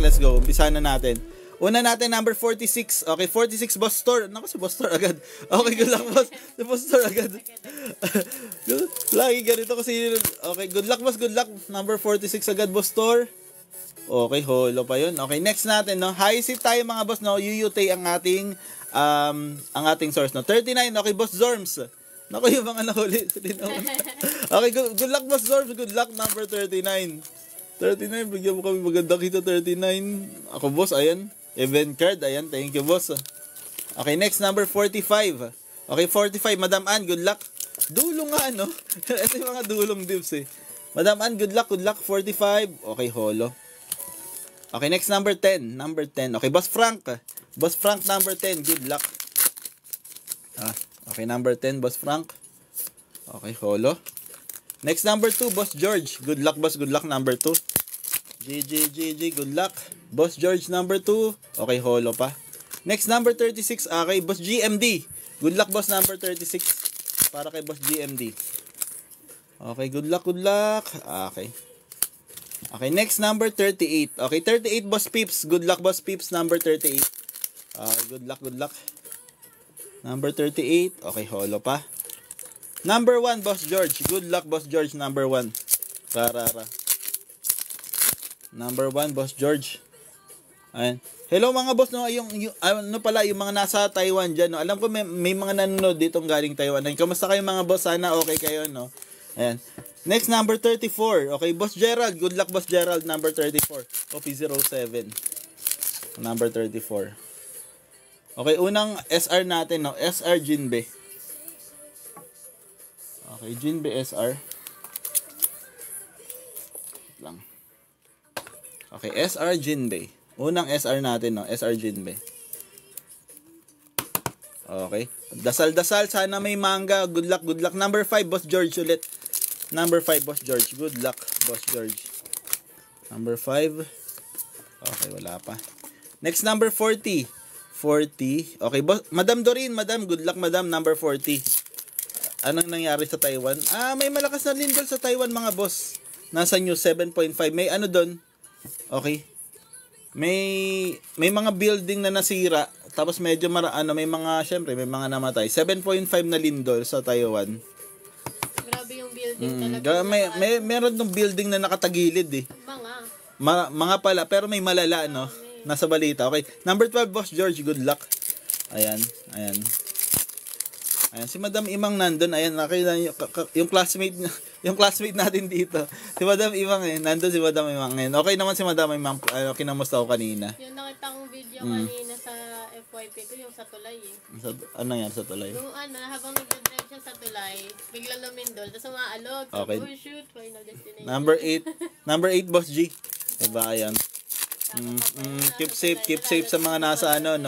let's go. Umpisa na natin. Una natin, number 46. Okay, 46, Boss Store. Naku, si Boss Store agad. Okay, good luck, Boss. Si Boss Store agad. Lagi ganito kasi. Okay, good luck, Boss. Good luck. Number 46 agad, Boss Store. Okay, holo pa yun. Okay, next natin, no. High seat tayo, mga boss, no. Yuyutay ang ating source, no. 39, okay, Boss Zorms. Naku, yung mga nahuli. Okay, good luck, Boss Zorms. Good luck, number 39. 39, bigyan mo kami maganda kita, 39. Ako, boss, ayan. Event card, ayan. Thank you, boss. Okay, next, number 45. Okay, 45, Madam Ann, good luck. Dulo nga, no? Ito yung mga dulong dips, eh. Madam Ann, good luck, 45. Okay, holo. Okay, next, number 10. Number 10. Okay, Boss Frank. Boss Frank, number 10, good luck. Okay, number 10, Boss Frank. Okay, holo. Next, number 2, Boss George. Good luck, boss. Good luck, number 2. GG, good luck. Boss George, number 2. Okay, holo pa. Next, number 36. Okay, Boss GMD. Good luck, boss, number 36. Para kay Boss GMD. Okay, good luck, good luck. Okay. Okay, next, number 38. Okay, 38, Boss Pips. Good luck, Boss Pips, number 38. Good luck, good luck. Number 38. Okay, holo pa. Number 1, Boss George. Good luck, Boss George, number 1. Rarara. Number 1, Boss George. Ayan. Hello mga boss, no, yung ano pala, yung mga nasa Taiwan dyan, no. Alam ko may mga nanonood ditong galing Taiwan. Ayan, kamusta kayo mga boss? Sana okay kayo, no. Ayan. Next, number 34. Okay, Boss Gerald. Good luck, Boss Gerald, number 34. OP07. Number 34. Okay, unang SR natin, no. SR Jinbe. Okay, Jinbe SR. Lang. Okay, SR Jinbe. Unang SR natin, no? SR Jinbe. Okay. Dasal-dasal. Sana may manga. Good luck, good luck. Number 5, Boss George ulit. Number 5, Boss George. Good luck, Boss George. Number 5. Okay, wala pa. Next, number 40. 40. Okay, boss. Madam Doreen. Madam, good luck, madam. Number 40. Anong nangyari sa Taiwan? May malakas na lindol sa Taiwan, mga boss. Nasa news, 7.5. May ano doon? Okay. May mga building na nasira. Tapos medyo may mga, syempre, may mga namatay. 7.5 na lindol sa Taiwan. Grabe yung building talaga. Meron ng building na nakatagilid, eh. Mga pala, pero may malala, no? Nasa balita. Okay. Number 12, Boss George. Good luck. Ayan. Ayan. Ayan, si Madam Imang nandun. Ayan, nakita yung classmate natin dito. Si Madam Imang, nandun si Madam Imang ngayon. Okay naman si Madam Imang, kinamusta ko kanina. Yung nakita kong video kanina sa FYP ko, yung sa tulay, eh. Ano yan sa tulay? Yung habang nagdadrive siya sa tulay, biglang lumindol, tapos umaalog. Okay. Oh shoot, Final Destination. Number 8. Number 8, Boss G. Diba, ayan. Keep safe sa mga nasa no?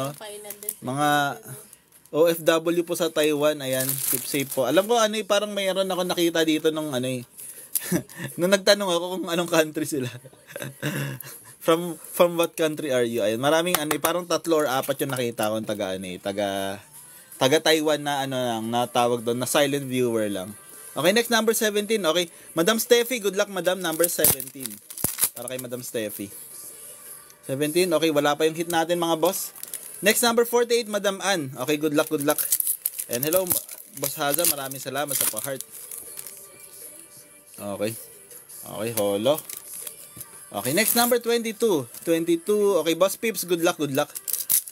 Mga OFW po sa Taiwan, ayan, keep safe po. Alam ko parang mayroon ako nakita dito nung nung nagtanong ako kung anong country sila. from what country are you? Ayan, maraming parang 3 or 4 yung nakita ko taga Taiwan na natawag doon na silent viewer lang. Okay, next, number 17. Okay, Madam Steffi, good luck, Madam, number 17. Para kay Madam Steffi. 17, okay, wala pa yung hit natin, mga boss. Next, number 48, Madam Ann. Okay, good luck, good luck. And hello, Boss Haza, maraming salamat sa pa-heart. Okay. Okay, holo. Okay, next, number 22. 22, okay, Boss Pips, good luck, good luck.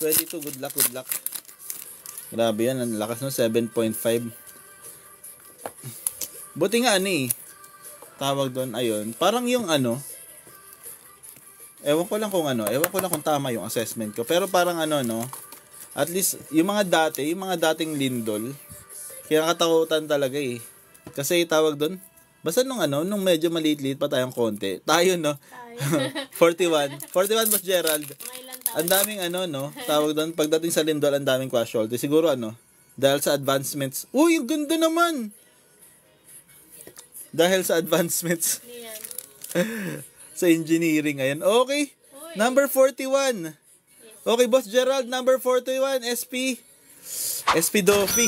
22, good luck, good luck. Grabe yan, ang lakas no, 7.5. Buti nga tawag doon, ayun. Parang yung ewan ko lang kung tama yung assessment ko. Pero parang at least yung mga dating lindol, kinakatakutan talaga, eh. Kasi tawag doon, basta nung medyo maliit-liit pa tayong konti. Tayo, no? 41, Boss Gerald. Ang daming tawag doon, pagdating sa lindol, ang daming casualty. Siguro dahil sa advancements. Uy, yung ganda naman! Dahil sa advancements. Sa engineering, ayan. Okay. Number 41. Okay, Boss Gerald, number 41. SP Doffy.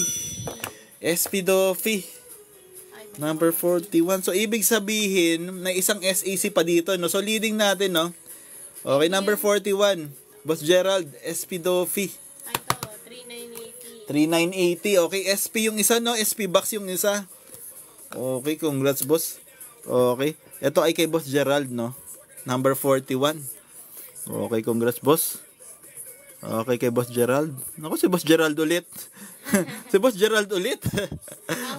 Number 41. So, ibig sabihin, na isang SAC pa dito, no? So, leading natin, no? Okay, number 41. Boss Gerald, SP Doffy. Ay, ito, 3980. 3980. Okay, SP yung isa, no? SP box yung isa. Okay, congrats, boss. Okay. Ito ay kay Boss Gerald, no? Number 41. Okay, congrats, boss. Okay, kay Boss Gerald. Naku, si Boss Gerald ulit. Si Boss Gerald ulit.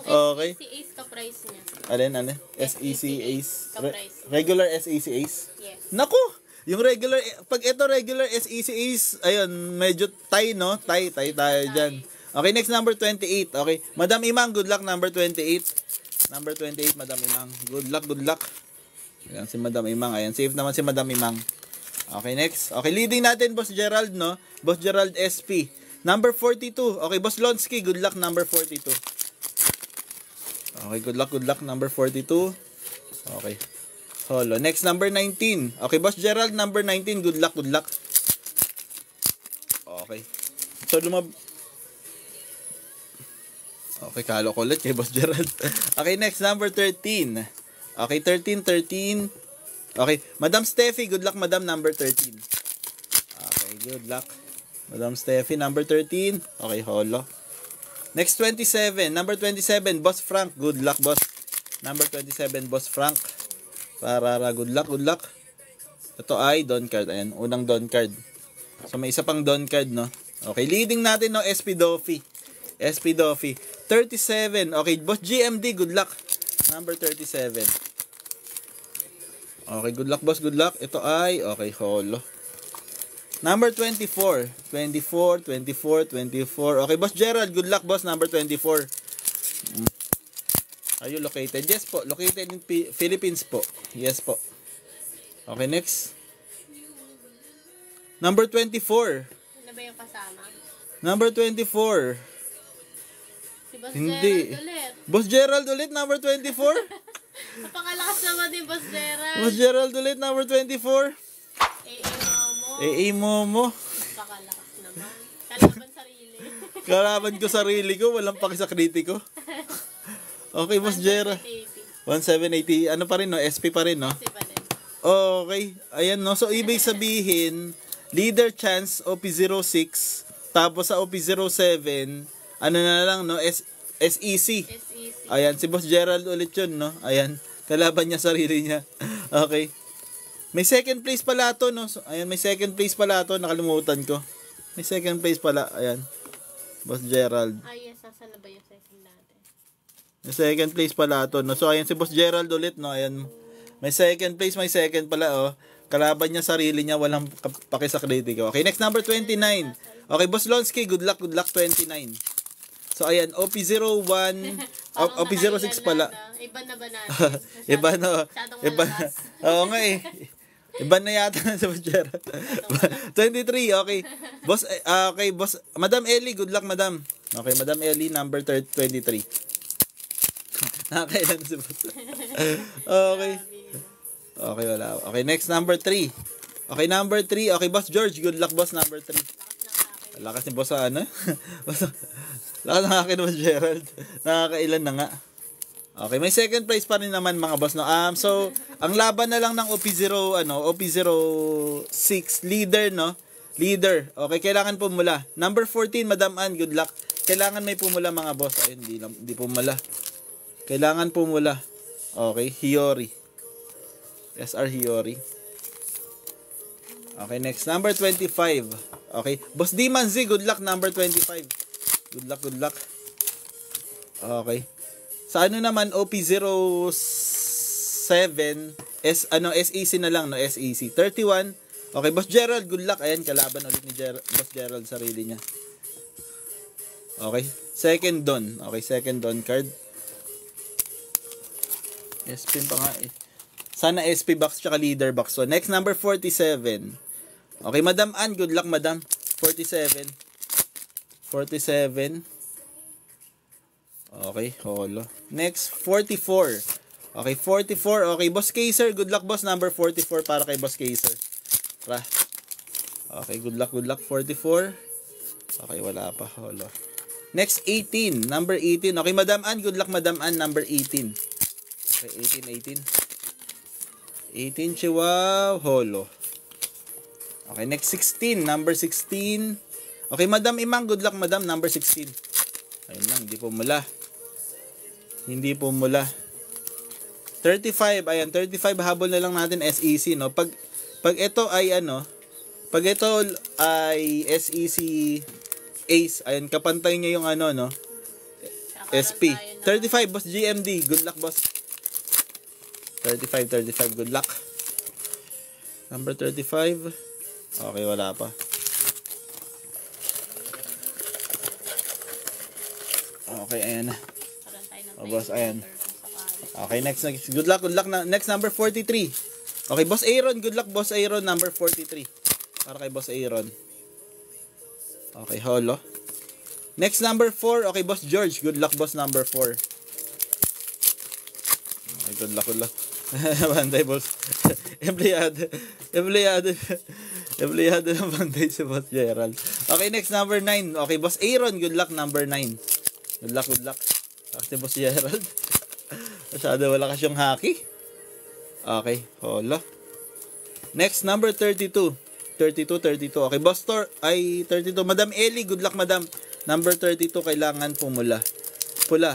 Okay. Ang SEC Ace ka-price niya. Alin? SEC Ace. Ka-price. Regular SEC Ace. Yes. Naku! Yung regular, pag ito regular SEC Ace, ayun, medyo tie, no? Tie tayo dyan. Okay, next number 28. Okay. Madam Imang, good luck, number 28. Number 28, Madam Imang. Good luck, good luck. Ayan, si Madam Imang. Ayan, safe naman si Madam Imang. Okay, next. Okay, leading natin, Boss Gerald, no? Boss Gerald SP. Number 42. Okay, Boss Lonsky, good luck, number 42. Okay, good luck, number 42. Okay. Holo. Next, number 19. Okay, Boss Gerald, number 19, good luck, good luck. Okay. So, okay, kalo ko ulit kay Boss Gerald. Okay, next, number 13. Okay, 13. Okay, Madam Steffi, good luck, Madam, number 13. Okay, good luck. Madam Steffi, number 13. Okay, holo. Next, 27. Number 27, Boss Frank, good luck, boss. Number 27, Boss Frank. Parara, good luck, good luck. Ito ay Don card. Ayan, unang Don card. So, may isa pang Don card, no? Okay, leading natin, no? SP Doffy. SP Doffy. 37. Okay, Boss GMD, good luck. Number 37. Okay, good luck, boss. Good luck. Ito ay, okay, holo. Number 24. 24. Okay, Boss Gerald, good luck, boss. Number 24. Are you located? Yes po. Located in Philippines po. Yes po. Okay, next. Number 24. Ano ba yung kasama? Number 24. Si Boss Hindi. Gerald ulit. Boss Gerald ulit, number 24? Napakalakas naman din, Boss Gerald. Boss Gerald ulit, number 24? AA Momo. Momo. Napakalakas naman. Kalaban sarili. Kalaban ko sarili ko, walang paki sa kritiko. Okay, Boss Gerald. 1780. Ano pa rin, no? SP pa rin, no? Kasi ba din? Okay. Ayan, no? So, ibig sabihin, leader chance, OP06. Tapos sa OP07, ano na lang, no? SEC. SEC. Ayan, si Boss Gerald ulit yun, no? Ayan, kalaban niya sarili niya. Okay. May second place pala to, no? So, ayan, may second place pala to. Nakalimutan ko. May second place pala. Ayan. Boss Gerald. Ah, yes. Saan na ba yung second natin? May second place pala to, no? So, ayan, si Boss Gerald ulit, no? Ayan. May second place, may second pala, oh. Kalaban niya sarili niya, walang pakisakritiko. Okay, next, number 29. Okay, Boss Lonsky, good luck, 29. So, ayan, OP01, OP06 pala. Iba na ba natin? Iba na. Masyadong Iba. malakas. Oo nga eh. Iba na yata na sa Boss Gerald. 23, okay. Boss, okay, Boss. Madam Ellie, good luck, Madam. Okay, Madam Ellie, number 23. Nakakailan si Boss. Okay. Okay, wala. Okay, next, number 3. Okay, number 3. Okay, Boss George, good luck, Boss, number 3. Lakas ni Boss sa ano? Lakas ng akin, Boss Gerald. Nakakailan na nga. Okay, may second place pa rin naman, mga boss, no. So, ang laban na lang ng OP06 leader, no. Leader. Okay, kailangan pumula. Number 14, Madam Ann, good luck. Kailangan may pumula, mga boss. Ay, hindi pumula. Kailangan pumula. Okay, Hiyori. SR Hiyori. Okay, next, number 25. Okay, Boss Diman Z, good luck, number 25. Good luck, good luck. Okay. Sa ano naman, OP07, SEC na lang, no? SEC. 31. Okay, Boss Gerald, good luck. Ayan, kalaban ulit ni Boss Gerald, sarili niya. Okay. Second Don. Okay, second Don card. SP pa nga eh. Sana SP box tsaka leader box. So, next, number 47. Okay, Madam Ann, good luck, Madam. 47. Okay, holo. Next, 44. Okay, 44. Okay, Boss Kaiser, good luck, boss. Number 44 para kay Boss Kaiser. Okay, good luck, 44. Okay, wala pa, holo. Next, 18. Number 18. Okay, Madam Ann, good luck, Madam Ann. Number 18. Okay, 18. 18, Chihuahua, holo. Okay, next 16. Number 16. Okay, Madam Imang. Good luck, Madam. Number 16. Ayun lang, hindi po mula. Hindi po mula. 35. Ayan, 35. Habol na lang natin SEC, no? Pag ito ay ano, pag ito ay SEC Ace, ayun, kapantay niya yung ano, no? SP. 35, boss GMD. Good luck, boss. 35. Good luck. Number 35. Okay, wala pa. Okay, ayan na. Boss, ayan. Okay, next. Good luck. Next, number 43. Okay, boss Aaron. Good luck, boss Aaron. Number 43. Para kay boss Aaron. Okay, holo. Next, number 4. Okay, boss George. Good luck, boss number 4. Okay, good luck. Banday, boss. Empleyado ng banday si boss Gerald. Okay, next, number 9. Okay, boss Aaron. Good luck, number 9. Good luck. Kasi boss Gerald. Masyado wala kasyang haki. Okay, holo. Next, number 32. 32. Okay, boss Tor. Ay, 32. Madam Ellie. Good luck, madam. Number 32, kailangan pumula. Pula.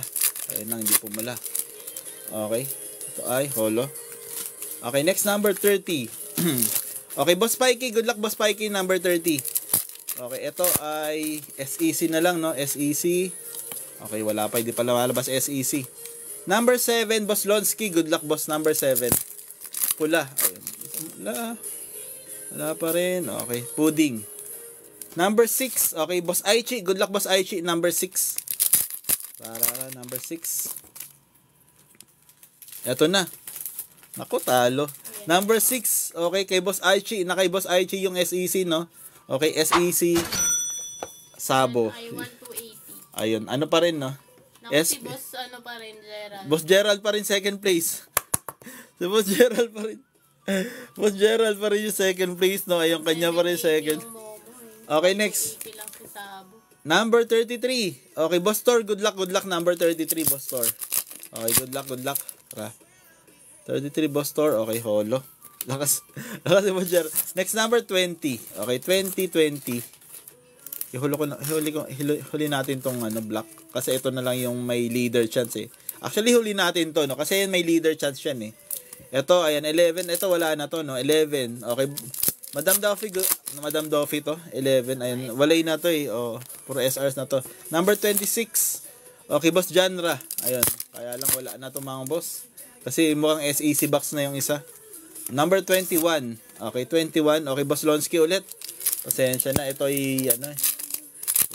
Ayun lang, hindi pumula. Okay. Ito ay holo. Okay, next, number 30. Okay, boss Pikey. Good luck, boss Pikey. Number 30. Okay, ito ay SEC na lang, no? SEC. Okay, wala pa. Hindi pa lumalabas SEC. Number 7, boss Lonsky. Good luck, boss. Number 7. Pula. Ayun. Wala pa rin. Okay, pudding. Number 6. Okay, boss Aichi. Good luck, boss Aichi. Number 6. Number 6. Ito na. Naku, talo. Number 6. Okay, kay boss Aichi. Kay boss Aichi yung SEC, no? Okay, SEC. Sabo. I want 280. Ayun. Ano pa rin, no? Si boss, ano pa rin, Gerald. Boss Gerald pa rin second place. Si boss Gerald pa rin. Boss Gerald pa rin yung second place, no? Ayun, kanya pa rin second. Okay, next. Number 33. Okay, boss Tor. Good luck. Number 33, boss Tor. Okay, good luck. 33, boss Tor. Okay, holo. Lakas si boss Gerald. Next, number 20. Okay, 20. Huli natin tong ano, block. Kasi ito na lang yung may leader chance eh. Actually, huli natin to, no? Kasi may leader chance yan eh. Ito, ayan, 11. Ito, wala na to, no? 11. Okay. Madam Doffy to. 11. Ayun, walay na to eh. Oh, puro SRs na to. Number 26. Okay, boss Janra. Ayun. Kaya lang wala na to mga boss. Kasi mukhang SEC box na yung isa. Number 21. Okay, 21. Okay, boss Lonsky ulit. Pasensya na. Ito ay ano eh.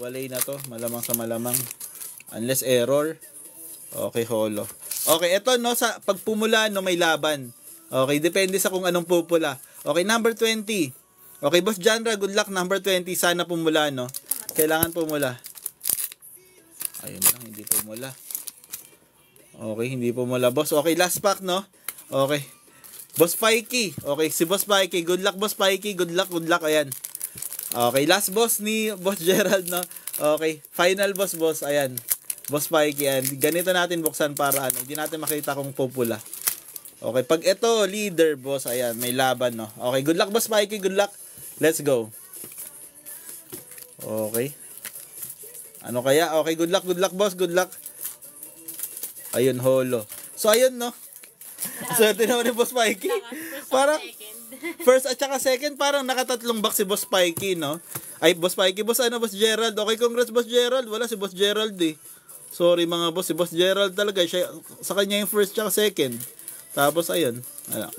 Walay na to. Malamang sa malamang. Unless error. Okay, holo. Okay, ito no, sa pagpumula no, may laban. Okay, depende sa kung anong pupula. Okay, number 20. Okay, boss Janra, good luck. Number 20, sana pumula, no? Kailangan pumula. Ayun lang, hindi pumula. Okay, hindi pumula, boss. Okay, last pack, no? Okay. Boss Pikey. Okay, si boss Pikey. Good luck, boss Pikey. Good luck. Ayan. Okay, last boss ni boss Gerald, no? Okay, final boss. Ayan. Boss Pikey, ayan. Ganito natin buksan para ano, hindi natin makita kung pupula. Okay, pag ito, leader, boss, ayan, may laban, no? Okay, good luck, boss Mikey, good luck. Let's go. Okay. Ano kaya? Okay, good luck, boss, good luck. Ayun, holo. So, ayun, no? Swerte naman ni boss Mikey. Parang, first at saka second, parang nakatatlong box si boss Pikey, no? Ay, boss Pikey, boss, ano, boss Gerald. Okay, congrats, boss Gerald. Wala si boss Gerald, eh. Sorry, mga boss, si boss Gerald talaga. Siya, sa kanya yung first at second. Tapos, ayun.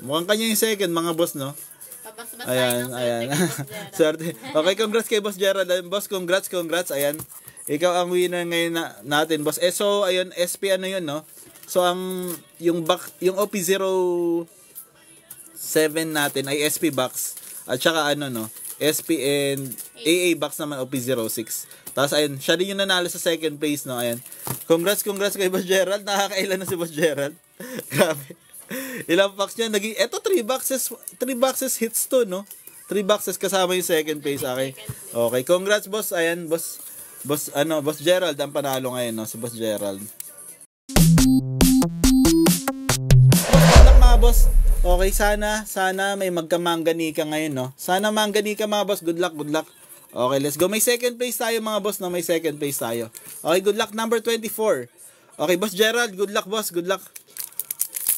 Mukhang kanya yung second, mga boss, no? Ayan. Swerte. Okay, congrats kay boss Gerald. Boss, congrats. Ayan. Ikaw ang winner ngayon natin, boss. So, ayun, SP ano yun, no? So, yung OP07 natin ay SP box. At saka, ano, no? SP and AA box naman, OP06. Tapos, ayun, siya din yung nanalo sa second place, no? Ayan. Congrats kay boss Gerald. Nakakailan na si boss Gerald. Grabe. Ilang box niya? Eto 3 boxes hits to, no? 3 boxes kasama yung second place. Okay. Okay, congrats, boss. Ayan, boss Gerald ang panalo ngayon, no? Si boss Gerald. Boss, mga boss. Okay, sana may magka-manganika ngayon, no? Sana manganika mga boss. Good luck, good luck. Okay, let's go. May second place tayo mga boss, no? May second place tayo. Okay, good luck number 24. Okay, Boss Gerald, good luck boss, good luck.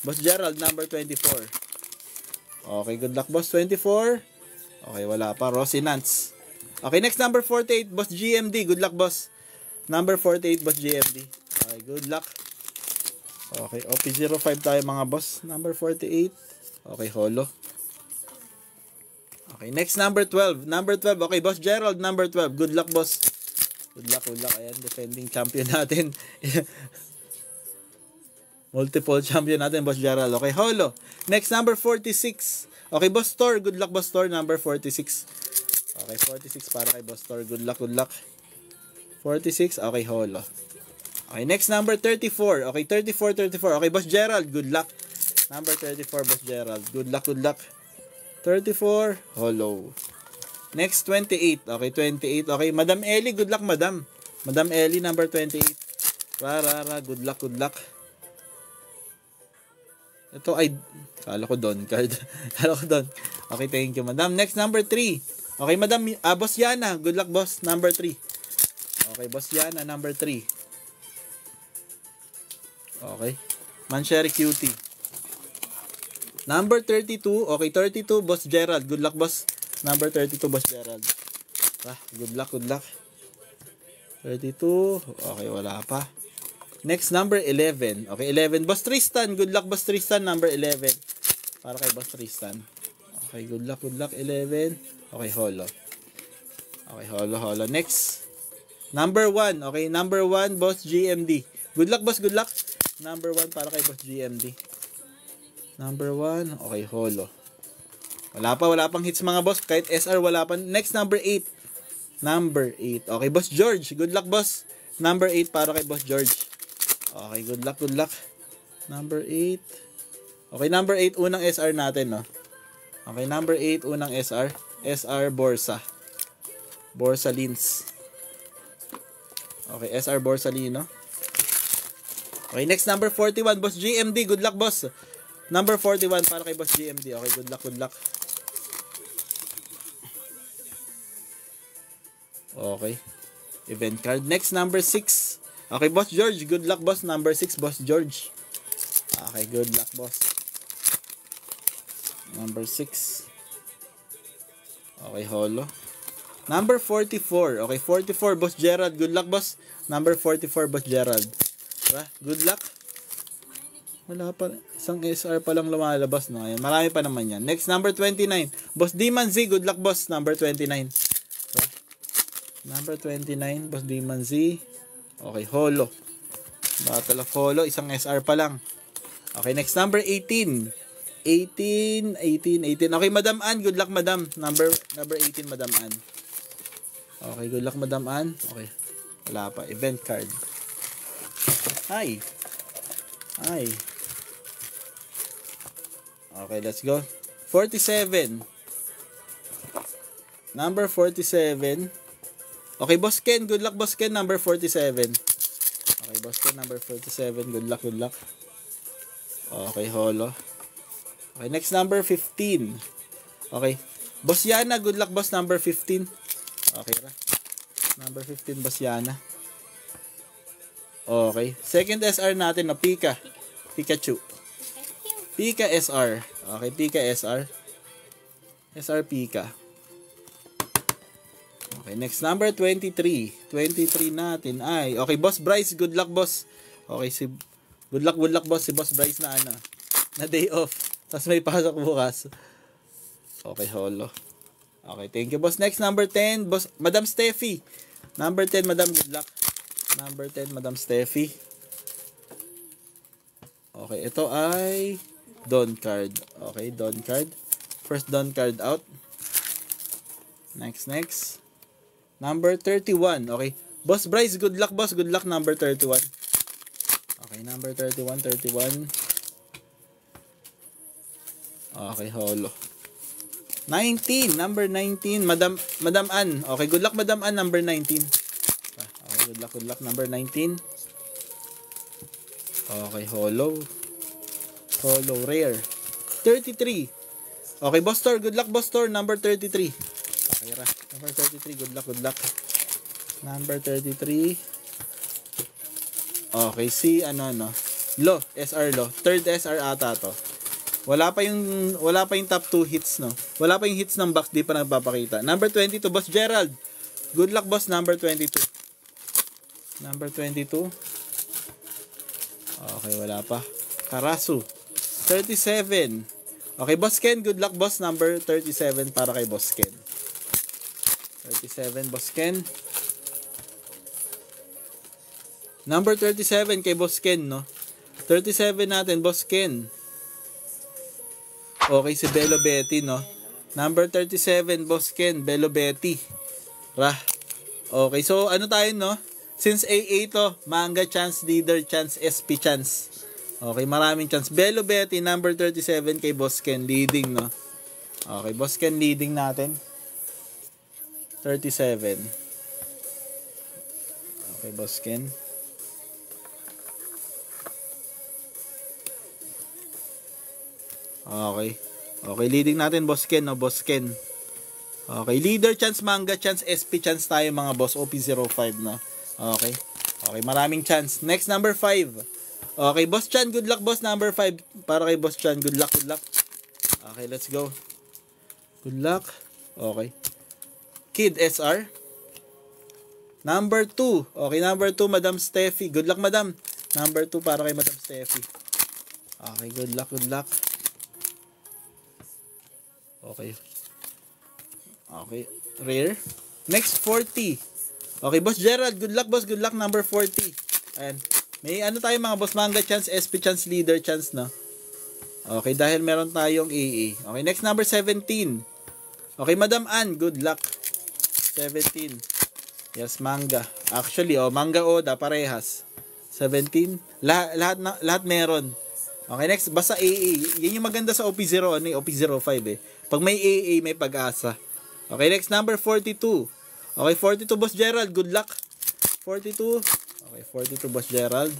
Boss Gerald, number 24. Okay, good luck boss, 24. Okay, wala pa. Rosy Nance. Okay, next number 48, Boss GMD. Good luck boss. Number 48, Boss GMD. Okay, good luck. Okay, OP05 tayo mga boss. Number 48. Okay, holo. Okay, next number 12. Number 12. Okay, Boss Gerald, number 12. Good luck, boss. Good luck, good luck. Ayan, defending champion natin. Multiple champion natin, Boss Gerald. Okay, holo. Next, number 46. Okay, Boss Thor. Good luck, Boss Thor. Number 46. Okay, 46 para kay Boss Thor. Good luck, good luck. 46. Okay, holo. Okay, next, number 34. Okay, 34. Okay, Boss Gerald. Good luck. Number 34, Boss Gerald. Good luck, good luck. 34, hollow. Next, 28. Okay, 28. Okay, Madam Ellie, good luck, Madam. Madam Ellie, number 28. Rara, good luck, good luck. Ito ay, kala ko Don card. Kala ko Don. Okay, thank you, Madam. Next, number 3. Okay, Madam, Boss Yana, good luck, boss. Number 3. Okay, Boss Yana, number 3. Okay. Mancheri Cutie. Number 32. Okay, 32, Boss Gerald. Good luck, boss. Number 32, Boss Gerald. Good luck, good luck. 32. Okay, wala pa. Next, number 11. Okay, 11. Boss Tristan. Good luck, Boss Tristan. Number 11. Para kay Boss Tristan. Okay, good luck, 11. Okay, holo. Okay, holo. Next. Number 1. Okay, number 1, Boss GMD. Good luck, boss. Good luck. Number 1 para kay Boss GMD. Number 1. Okay, holo. Wala pang hits mga boss. Kahit SR wala pa. Next, number 8. Number 8. Okay, Boss George. Good luck, boss. Number 8 para kay Boss George. Okay, good luck, good luck. Number 8. Okay, number 8. Unang SR natin, no? Okay, number 8. Unang SR. SR Borsa. Borsalins. Okay, SR Borsalino. Okay, next, number 41. Boss GMD. Good luck, boss. Number 41 para kay Boss GMD. Okay, good luck, good luck. Okay. Event card. Next, number 6. Okay, Boss George. Good luck, boss. Number 6, Boss George. Okay, good luck, boss. Number 6. Okay, holo. Number 44. Okay, 44, Boss Gerald. Good luck, boss. Number 44, Boss Gerald. Good luck. Wala pa. Isang SR pa lang lumalabas, no? Ayan, marami pa naman yan. Next, number 29. Boss Demon Z. Good luck, boss. Number 29. Number 29. Boss Demon Z. Okay, holo. Battle of holo. Isang SR pa lang. Okay, next, number 18. 18. Okay, Madam Ann. Good luck, Madam. Number 18, Madam Ann. Okay, good luck, Madam Ann. Okay. Wala pa. Event card. Hi. Okay, let's go. 47. Number 47. Okay, Boss Ken. Good luck, Boss Ken. Number 47. Okay, Boss Ken. Number 47. Good luck, good luck. Okay, holo. Okay, next, number 15. Okay. Boss Yana. Good luck, boss. Number 15. Okay, number 15, Boss Yana. Okay. Second SR natin na Pika. Pikachu. Pika SR. Okay, Pika SR. SR Pika. Okay, next, number 23. 23 natin ay, okay, Boss Bryce. Good luck, boss. Okay, good luck, boss. Si Boss Bryce na na day off. Tapos may pasok bukas. Okay, holo. Okay, thank you, boss. Next, number 10, Boss Madam Steffi. Number 10, Madam. Good luck. Number 10, Madam Steffi. Okay, ito ay Don card. Okay, Don card. First Don card out. Next. Number 31. Okay. Boss Bryce, good luck, boss. Good luck, number 31. Okay, number 31. Okay, holo. 19. Number 19. Madam Ann. Okay, good luck, Madam Ann. Number 19. Okay, good luck. Number 19. Okay, holo. Holo rare. 33. Okay, Boss Tor. Good luck, Boss Tor. Number 33. Okay, ra. Number 33. Good luck, good luck. Number 33. Okay, si ano no. Lo, SR Lo. Third SR ata to. Wala pa yung top 2 hits no. Wala pa yung hits ng box, di pa nagpapakita. Number 22, Boss Gerald. Good luck, boss. Number 22. Number 22. Okay, wala pa. Karasu. 37. Okay, Boss Ken. Good luck, boss. Number 37 para kay Boss Ken. 37, Boss Ken. Number 37 kay Boss Ken, no? 37 natin, Boss Ken. Okay, si Belo Betty, no? Number 37, Boss Ken. Belo Betty. Ra. Okay, so ano tayo, no? Since AA to, Manga chance, Leader chance, SP chance. Okay, maraming chance. Belo Betty, number 37 kay Boss Ken. Leading, no? Okay, Boss Ken leading natin. 37. Okay, Boss Ken. Okay. Okay, leading natin, Boss Ken, no? Boss Ken. Okay, Leader chance, Manga chance, SP chance tayo, mga boss. OP05, no? Okay. Okay, maraming chance. Next, number 5. Okay, Boss Chan, good luck, boss. Number 5 para kay Boss Chan. Good luck, good luck. Okay, let's go. Good luck. Okay. Kid SR. Number 2. Okay, number 2, Madam Steffi. Good luck, Madam. Number 2 para kay Madam Steffi. Okay, good luck, good luck. Okay. Okay. Rare. Next, 40. Okay, Boss Gerald. Good luck, boss. Good luck. Number 40. Ayan. May ano tayo, mga boss. Manga chance, SP chance, Leader chance, no? Okay, dahil meron tayong AA. Okay, next, number 17. Okay, Madam Ann. Good luck. 17. Yes, Manga. Actually, Manga Oda, parehas. 17. Lahat meron. Okay, next, basta AA. Yan yung maganda sa OP0, OP05 eh. Pag may AA, may pag-asa. Okay, next, number 42. Okay, 42, Boss Gerald. Good luck. 42. Okay, 42, Boss Gerald.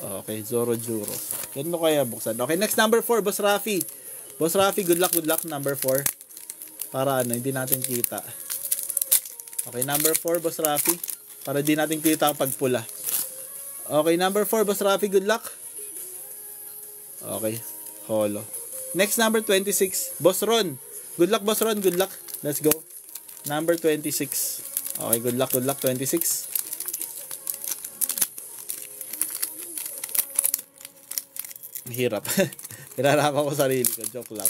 Okay, Zoro Juro. Yan mo kaya buksan. Okay, next, number 4, Boss Rafi. Boss Rafi, good luck, number 4. Para hindi natin kita. Okay, number 4, Boss Rafi. Para di natin kita pag pula. Okay, number 4, Boss Rafi, good luck. Okay, holo. Next, number 26, Boss Ron. Good luck, Boss Ron, good luck. Let's go. Number 26. Okay, good luck, 26. Hirap. Hirarap ako sarili ko, joke lang.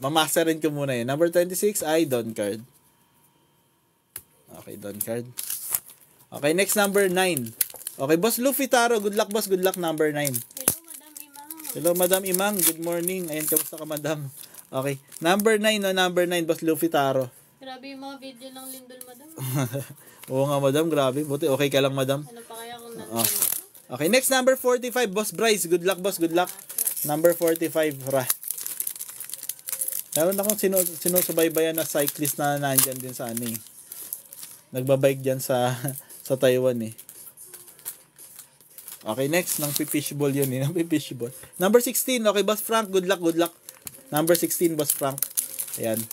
Mamasterin ko muna yun. Number 26 ay Don card. Okay, Don card. Okay, next, number 9. Okay, Boss Luffy Taro. Good luck, boss. Good luck, number 9. Hello, Madam Imang. Hello, Madam Imang. Good morning. Ayan, kamusta ka, Madam? Okay, number 9, no? Number 9, Boss Luffy Taro. Grabe yung mga video ng Lindol, Madam. Oo nga, Madam. Grabe. Buti, okay ka lang, Madam. Ano pa kaya kung nandun? Okay, next, number 45, Boss Bryce. Good luck, boss. Good luck. Number 45, Ra. Meron akong sinusubaybayan na cyclist na nandyan din sa ano eh. Nagbabike dyan sa Taiwan eh. Okay, next, nang fishball yun eh. Nang fishball. Number 16, okay, Boss Frank. Good luck, good luck. Number 16, Boss Frank. Ayan.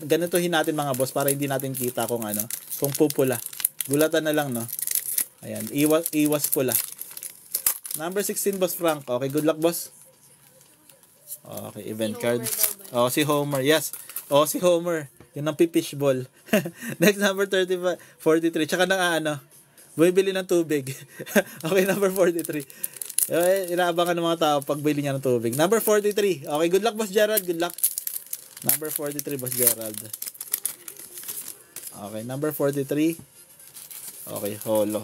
Ganitohin natin, mga boss, para hindi natin kita kung ano, kung pupula. Gulatan na lang, no? Ayan, iwas pula. Number 16, Boss Frank. Okay, good luck, boss. Okay, event card. Oh, si Homer. Yes. Oh, si Homer. Yun ang fishball. Next, number 35, 43. Tsaka na bumibili ng tubig. Okay, number 43. Inaabangan ng mga tao pag bili niya ng tubig. Number 43. Okay, good luck, Boss Gerald. Good luck. Number 43, Boss Gerald. Okay, number 43. Okay, holo.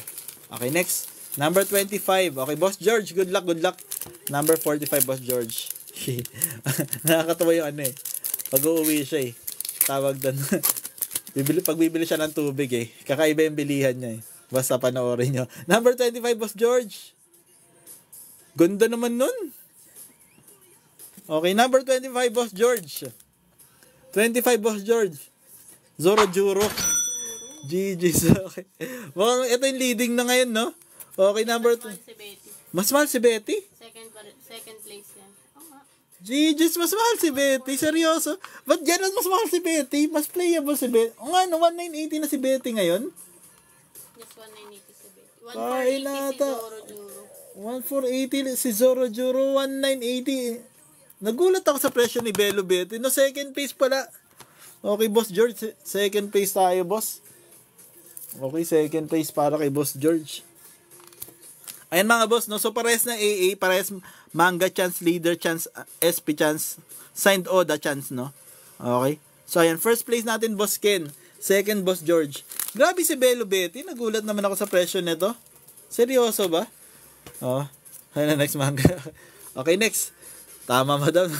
Okay, next. Number 25. Okay, Boss George. Good luck, good luck. Number 45, Boss George. Nakakatawa yung ano eh. Pag uuwi siya eh. Tawag doon. Pag bibili siya ng tubig eh. Kakaiba yung bilihan niya eh. Basta panoorin nyo. Number 25, Boss George. Ganda naman nun. Okay, number 25, Boss George. 25, Boss George. Zoro Juro. GG's. Okay. Well, ito yung leading na ngayon, no? Okay, number 2. Si Betty. Mas mahal si Betty? Second place yan. GG's, mas mahal si Betty. Seryoso. Ba't ganun mas mahal si Betty? Mas playable si Betty. O nga, no, 1980 na si Betty ngayon. Yes, 1987. Ay, 1480 si nata. Zoro Juro. 1480 si Zoro Juro, 1980. Nagulat ako sa presyo ni Belo Betty. No, second place pala. Okay, Boss George. Second place tayo, boss. Okay, second place para kay Boss George. Ayan mga boss, no? So parehas na AA, parehas Manga Chance, Leader Chance, SP Chance, Signed Oda Chance, no? Okay. So ayan, first place natin, Boss Ken. Second, Boss George. Grabe si Belo Betty. Nagulat naman ako sa presyo nito. Seryoso ba? Oh. Ayan na, next manga. Okay, next. Tama, madam.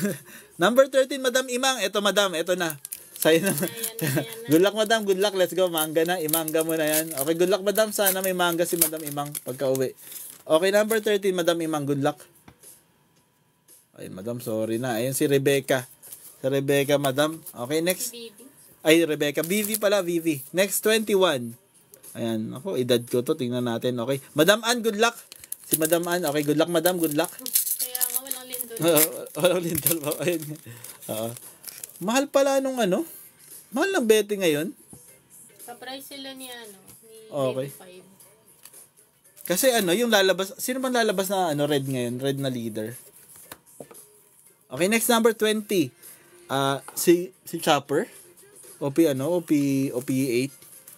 Number 13, Madam Imang. Ito, madam. Ito na. Sa'yo na. Good luck, madam. Good luck. Let's go. Manga na. Imanga mo na yan. Okay, good luck, madam. Sana may manga si Madam Imang pagka uwi. Okay, number 13, Madam Imang. Good luck. Ay, madam, sorry na. Ayun si Rebecca. Si Rebecca, madam. Okay, next. Ay, Rebecca. Vivi pala, Vivi. Next, 21. Ayan. Ako, edad ko to. Tingnan natin. Okay. Madam Ann, good luck. Si Madam Ann. Okay, good luck, madam. Good luck. Kaya nga, walang lindol. Walang lindol ba? Ayun. Mahal pala nung ano? Mahal ng Betty ngayon? Ka-price sila ni ano, ni Okay. 25. Kasi ano, yung lalabas, sino bang lalabas na ano, red ngayon? Red na leader. Okay, next number 20. Si Chopper. OP8.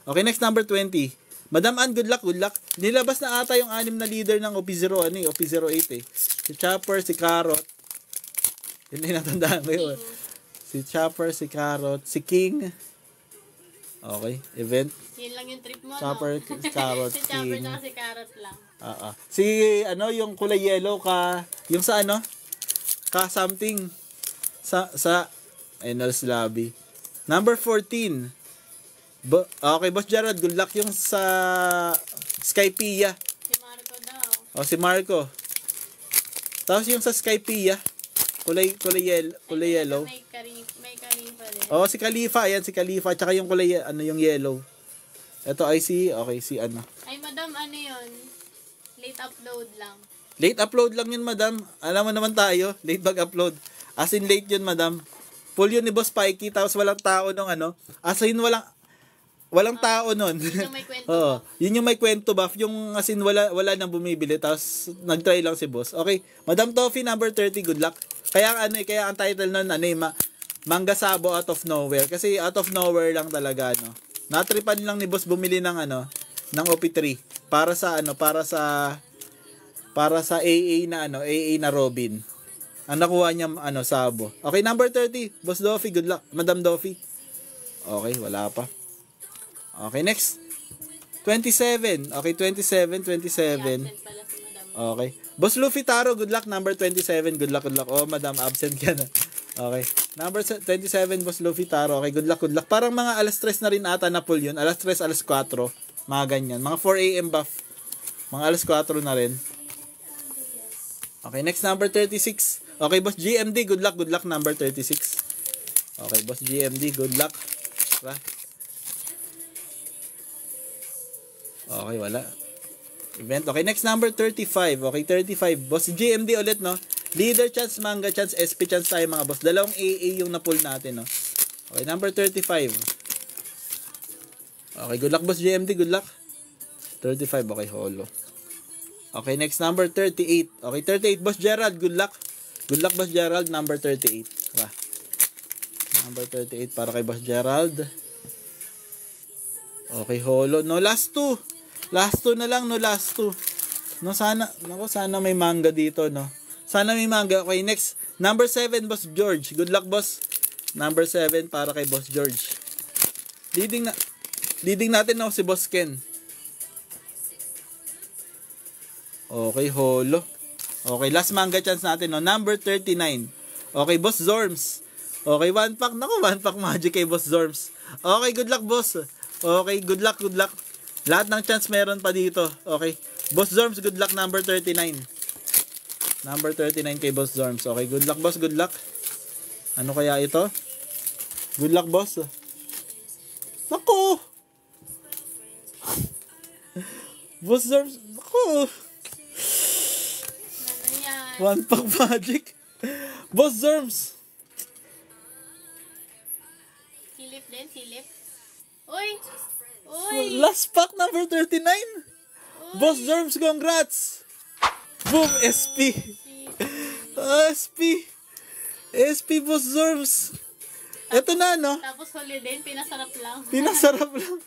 Okay, next number 20. Madam Ann, good luck, good luck. Nilabas na ata yung 6 na leader ng OP08 eh. Si Chopper, si Carrot. Yun na natandaan ko yun. Si Chopper, si Carrot, si King. Okay, event. Yun lang yung trip mo, Chopper, no? Carrot, Si Chopper King. tsaka si Carrot lang. Si ano, yung kulay yellow yung sa ano? Something. Sa Enel's Lobby. Number 14. Okay, Boss Gerald, good luck yung sa Skypia. Si Marco daw. Si Marco. Tapos yung sa Skypia, kulay yellow. May Khalifa din. Si Khalifa, ayan si Khalifa, tsaka yung kulay yung yellow. Ito ay si ano. Ay, madam, ano yun? Late upload lang. Late upload lang yun, madam. Alam mo naman tayo, late upload. As in late yun, madam. Full yun ni Boss Pikey, tapos walang tao nung ano. As in walang tao nun. Yun yung may kwento. Yun yung may kwento buff. Yung as in wala nang bumibili, tapos nag-try lang si Boss. Okay, Madam Toffee, number 30, good luck. Kaya ang title nun, Manga Sabo Out of Nowhere. Kasi out of nowhere lang talaga, no. Natripan lang ni Boss bumili ng ng OP3 para sa AA na Robin. Ang nakuha niya Sabo. Okay, number 30, Boss Doffy, good luck. Madam Doffy. Okay, wala pa. Okay, next. 27. Okay, 27. Absent pala si madam. Okay. Boss Luffy Taro, good luck. Number 27, good luck, good luck. Oh, madam, absent ka na. Okay. Number 27, Boss Luffy Taro. Okay, good luck, good luck. Parang mga alas 3 na rin ata na pull yun. Alas 3, alas 4. Mga ganyan. Mga 4 a.m. buff. Mga alas 4 na rin. Okay, next number 36. Okay, Boss GMD, good luck, number 36. Okay, Boss GMD, good luck. Diba? Okay, wala. Event. Okay, next number 35. Okay, 35. Boss GMD ulit, no? Leader chance, manga chance, SP chance tayo mga boss. Dalawang AA yung na-pull natin, no? Okay, number 35. Okay, good luck, Boss GMD, good luck. 35, okay, holo. Okay, next number 38. Okay, 38, Boss Gerald, good luck. Good luck, Boss Gerald, number 38. Diba? Number 38 para kay Boss Gerald. Okay, holo. No, last two. Last two na lang, no, last two. No, sana may manga dito, no. Sana may manga. Okay, next. Number 7, Boss George. Good luck, boss. Number 7 para kay Boss George. Leading natin, no, si Boss Ken. Okay, holo. Okay, last manga chance natin, no. Number 39. Okay, Boss Zorms. Okay, 1 pack. Naku, 1 pack magic kay Boss Zorms. Okay, good luck, boss. Okay, good luck, good luck. Lahat ng chance meron pa dito. Okay. Boss Zorms, good luck, number 39. Number 39 kay Boss Zorms. Okay, good luck, boss, good luck. Ano kaya ito? Good luck, boss. Naku! Boss Zorms, naku! 1 pack magic. Boss Zerms. Silip din, silip. Uy! Uy! Last pack number 39. Boss Zerms, congrats. Boom, SP. SP. SP Boss Zerms. Ito na, no? Tapos huli din, pinasarap lang. Pinasarap lang.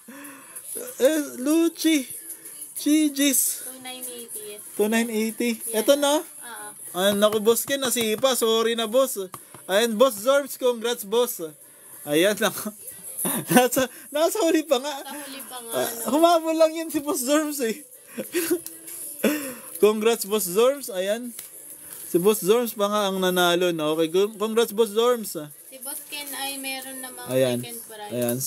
Lucci. GG's. 2980. 2980. Ito na. Ayan, naku, boss Ken, nasipa. Sorry na, boss. Ayan, Boss Zerms, congrats, boss. Ayan, naku. nasa huli pa nga. Sa huli pa nga. Humabol lang yan si Boss Zerms, eh. Congrats, Boss Zerms. Ayan. Si Boss Zerms pa nga ang nanalo, no? Okay, congrats, Boss Zerms. Si Boss Ken ay meron namang Ayan. second prize. Ayan.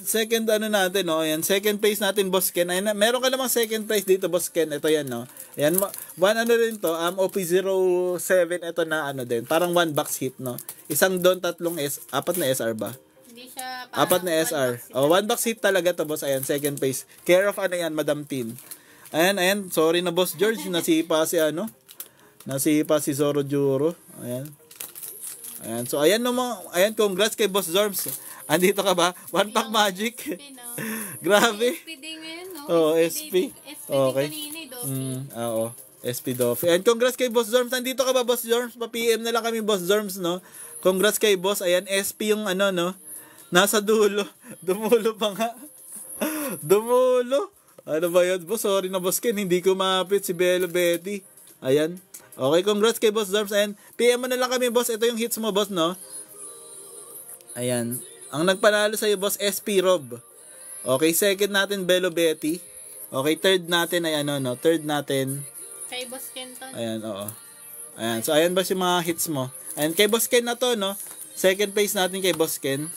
Second ano natin, no? Ayan, second place natin, Boss Ken. Ayan, meron ka namang second place dito, Boss Ken. Ito yan, no? Ayan, one ano rin to, OP07, ito na ano din. Parang one box hit, no? Isang doon, tatlong apat na SR ba? Hindi siya Apat na SR. One box hit talaga to, boss. Ayan, second place. Care of ano yan, Madam Tin. Ayan. Sorry na, Boss George. Nasipa si ano? Nasipa si Zoro Juro. Ayan. So, ayan naman. Ayan, congrats kay Boss Zerms. Andito ka ba? One pack magic. Grabe. SP din ngayon, no? Oo, SP. Okay. Oo. SP Doffy. And congrats kay Boss Zerms. Nandito ka ba, Boss Zerms? Pa-PM na lang kami, Boss Zerms, no? Congrats kay Boss. Ayan, SP yung ano, no? Nasa dulo. Dumulo pa nga. Dumulo. Ano ba yun, Boss? Sorry na, Boss Ken. Hindi ko mapit si Bello Betty. Ayan. Okay, congrats kay Boss Zerms. Ayan, PM mo na lang kami, Boss. Ito yung hits mo, Boss, no? Ayan. Ang nagpanalo sa'yo, Boss, SP Rob. Okay, second natin, Bello Betty. Okay, third natin ay ano, no? Third natin. Kay Boss Ken to. Ayan, oo. Ayan, so ayan ba yung mga hits mo? Ayan, kay Boss Ken na to, no? Second place natin kay Boss Ken.